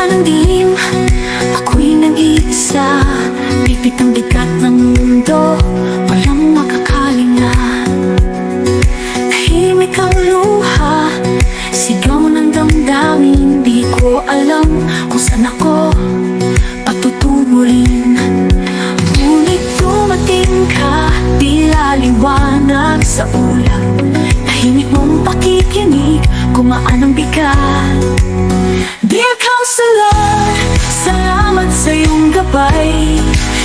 ng dilim, ako'y nag-iisa. Pipit ang bigat ng mundo, walang makakalinga. Tahimik ang luha, sigaw ng damdamin. Di ko alam kung saan ako patutungo rin. Ngunit dumating ka, tila liwanag sa ulap. Tahimik mong pakikinig, gumaan ang bigat. Dear Counselor, salamat sa iyong gabay.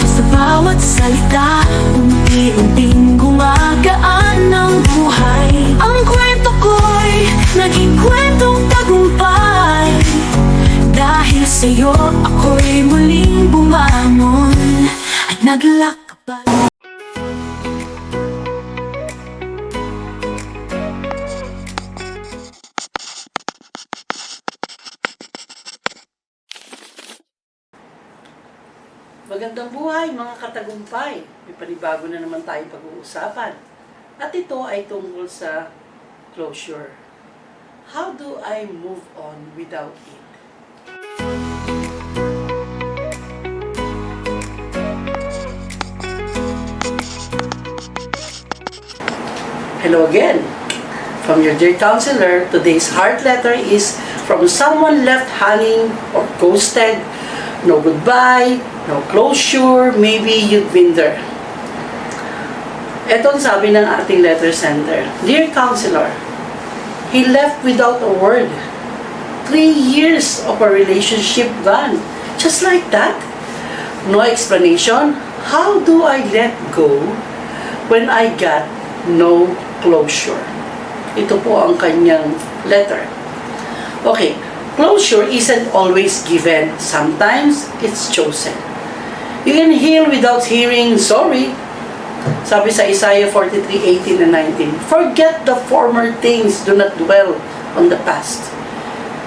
Sa bawat salita, unti-unting gumagaan ng buhay. Ang kwento ko'y naging kwentong tagumpay. Dahil sa'yo ako'y muling bumangon at naglakbay. Magandang buhay mga katagumpay! May panibago na naman tayong pag-uusapan. At ito ay tungkol sa closure. How do I move on without it? Hello again! From your dear counselor, today's heart letter is from someone left hanging or ghosted. No goodbye, no closure, maybe you've been there. Ito ang sabi ng ating letter sender. Dear Counselor, he left without a word. 3 years of a relationship gone. Just like that? No explanation? How do I let go when I got no closure? Ito po ang kanyang letter. Okay. Closure isn't always given. Sometimes it's chosen. You can heal without hearing sorry. Sabi sa Isaiah 43:18 and 19. Forget the former things. Do not dwell on the past.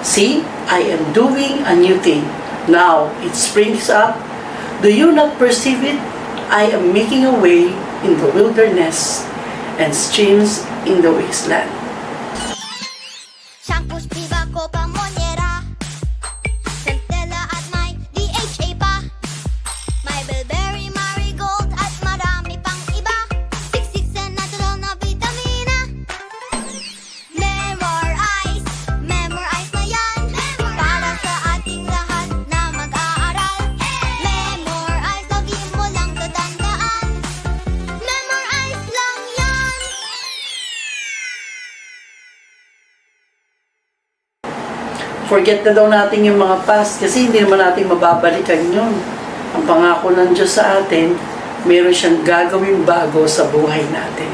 See, I am doing a new thing. Now it springs up. Do you not perceive it? I am making a way in the wilderness and streams in the wasteland. Shampoos, Viva, Copa, Monnieri, Centella at may DHA pa. May Bilberry, Marigold at marami pang iba. Siksik sa natural na vitamina. Memorize na yan. Para sa ating lahat na mag-aaral. Memorize, lagi mo lang tatandaan. Memorize lang yan. Forget na daw natin yung mga past kasi hindi naman natin mababalikan yun. Ang pangako ng Diyos sa atin, meron siyang gagawin bago sa buhay natin.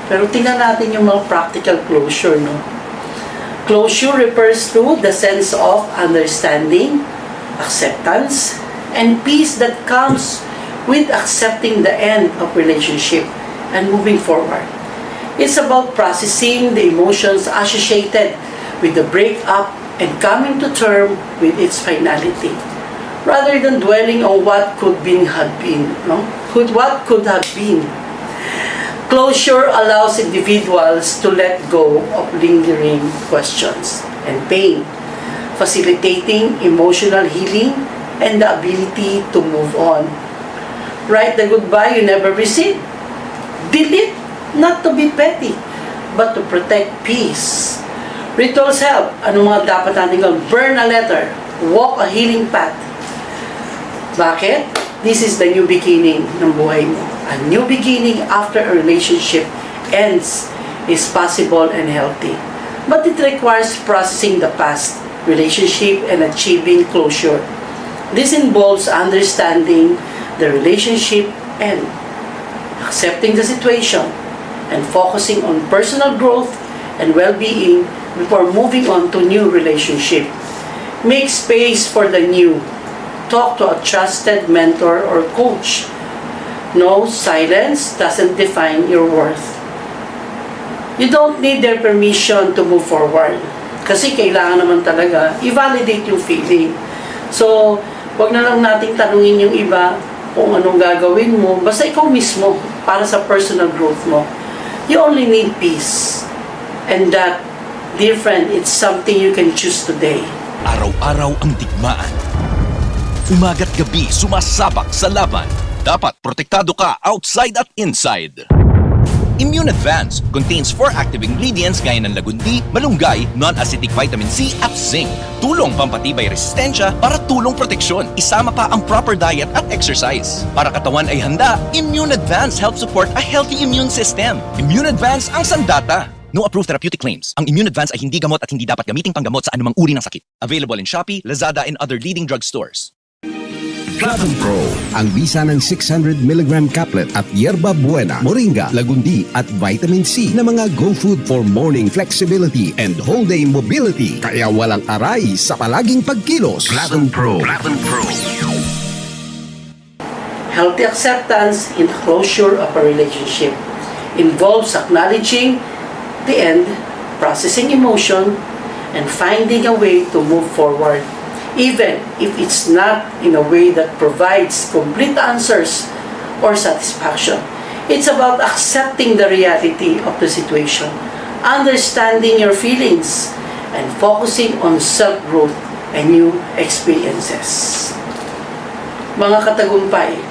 Pero tingnan natin yung mga practical closure, no? Closure refers to the sense of understanding, acceptance, and peace that comes with accepting the end of relationship and moving forward. It's about processing the emotions associated with the breakup and coming to term with its finality, rather than dwelling on what could have been. What could have been. Closure allows individuals to let go of lingering questions and pain, facilitating emotional healing and the ability to move on. Write the goodbye you never received. Delete, not to be petty, but to protect peace. Rituals help. Ano mga dapat natin gawin? Burn a letter. Walk a healing path. Bakit? This is the new beginning ng buhay mo. A new beginning after a relationship ends is possible and healthy. But it requires processing the past relationship and achieving closure. This involves understanding the relationship and accepting the situation and focusing on personal growth and well-being before moving on to new relationship. Make space for the new. Talk to a trusted mentor or coach. No, silence doesn't define your worth. You don't need their permission to move forward. Kasi kailangan naman talaga i-validate yung feeling. So, wag na lang nating tanungin yung iba kung anong gagawin mo. Basta ikaw mismo, para sa personal growth mo. You only need peace. And that, dear friend, it's something you can choose today. Araw-araw ang digmaan. Umaga't gabi sumasabak sa laban. Dapat protektado ka outside at inside. Immune Advance contains 4 active ingredients gaya ng lagundi, malunggay, non-acidic vitamin C at zinc. Tulong pampatibay resistensya para tulong proteksyon. Isama pa ang proper diet at exercise. Para katawan ay handa, Immune Advance helps support a healthy immune system. Immune Advance ang sandata. No approved therapeutic claims. Ang Immune Advance ay hindi gamot at hindi dapat gamiting panggamot sa anumang uri ng sakit. Available in Shopee, Lazada, and other leading drugstores. Platinum Pro, ang bisa ng 600mg caplet at yerba buena, moringa, lagundi at vitamin C na mga go food for morning flexibility and whole day mobility. Kaya walang aray sa palaging pagkilos. Platinum Pro. Platinum Pro. Healthy acceptance in the closure of a relationship involves acknowledging the end, processing emotion, and finding a way to move forward, even if it's not in a way that provides complete answers or satisfaction. It's about accepting the reality of the situation, understanding your feelings, and focusing on self-growth and new experiences. Mga katagumpay,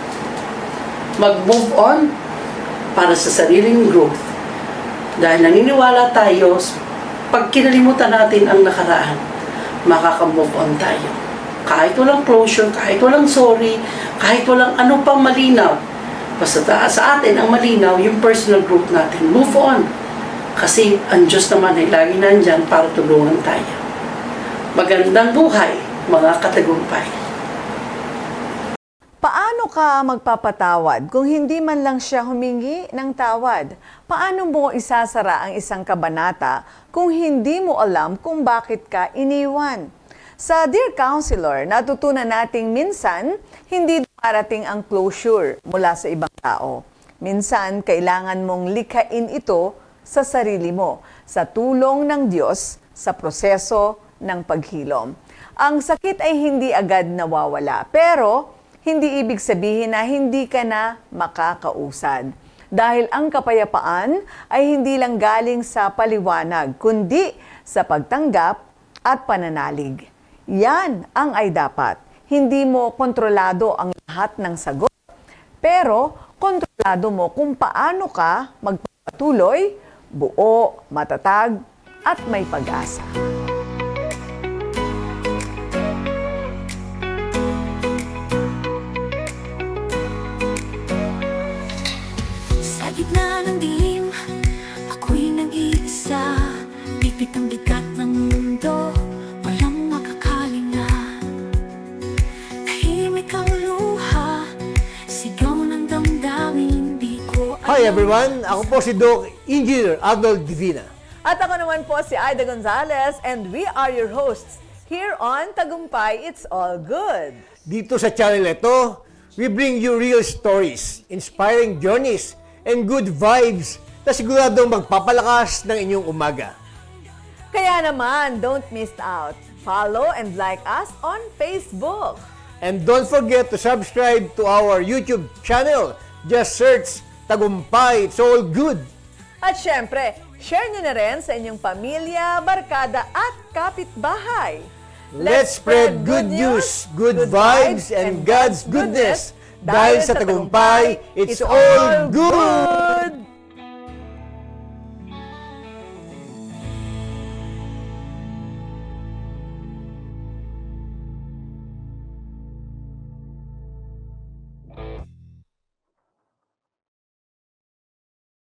mag-move on para sa sariling growth. Dahil naniniwala tayo, pag kinalimutan natin ang nakaraan, makaka-move on tayo. Kahit walang closure, kahit walang sorry, kahit walang ano pang malinaw. Basta sa atin, ang malinaw, yung personal growth natin. Move on. Kasi ang Diyos naman ay lagi nandyan para tulungan tayo. Magandang buhay, mga katagumpay. Paano ka magpapatawad kung hindi man lang siya humingi ng tawad? Paano mo isasara ang isang kabanata kung hindi mo alam kung bakit ka iniwan? Sa Dear Counselor, natutunan nating minsan hindi dumarating ang closure mula sa ibang tao. Minsan, kailangan mong likhain ito sa sarili mo, sa tulong ng Diyos, sa proseso ng paghilom. Ang sakit ay hindi agad nawawala, pero hindi ibig sabihin na hindi ka na makakausad. Dahil ang kapayapaan ay hindi lang galing sa paliwanag, kundi sa pagtanggap at pananalig. Yan ang ay dapat. Hindi mo kontrolado ang lahat ng sagot, pero kontrolado mo kung paano ka magpapatuloy, buo, matatag, at may pag-asa. Sa gitna ng dilim, ako'y nag-iisa. Bigbig ang bigat ng mundo, walang makakalinga. Tahimik ang luha, sigaw ng damdamin, di ko alam. Hi everyone, ako po si Doc Engineer Arnold Divina. At ako naman po si Aida Gonzalez and we are your hosts here on Tagumpay It's All Good. Dito sa channel ito, we bring you real stories, inspiring journeys, and good vibes na siguradong magpapalakas ng inyong umaga. Kaya naman, don't miss out. Follow and like us on Facebook. And don't forget to subscribe to our YouTube channel. Just search Tagumpay It's All Good. At syempre, share nyo na rin sa inyong pamilya, barkada at kapitbahay. Let's spread good news, good vibes, and God's goodness. Dahil sa Tagumpay, it's all good!